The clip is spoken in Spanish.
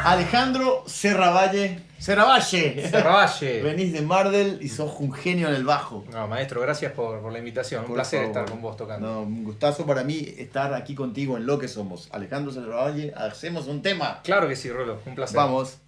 Alejandro Serravalle. Serravalle. Venís de Mardel y sos un genio en el bajo. No, maestro, gracias por la invitación. Un Por placer favor. estar con vos tocando. No, un gustazo para mí estar aquí contigo en Lo que Somos. Alejandro Serravalle, hacemos un tema. Claro que sí, Rolo. Un placer. Vamos.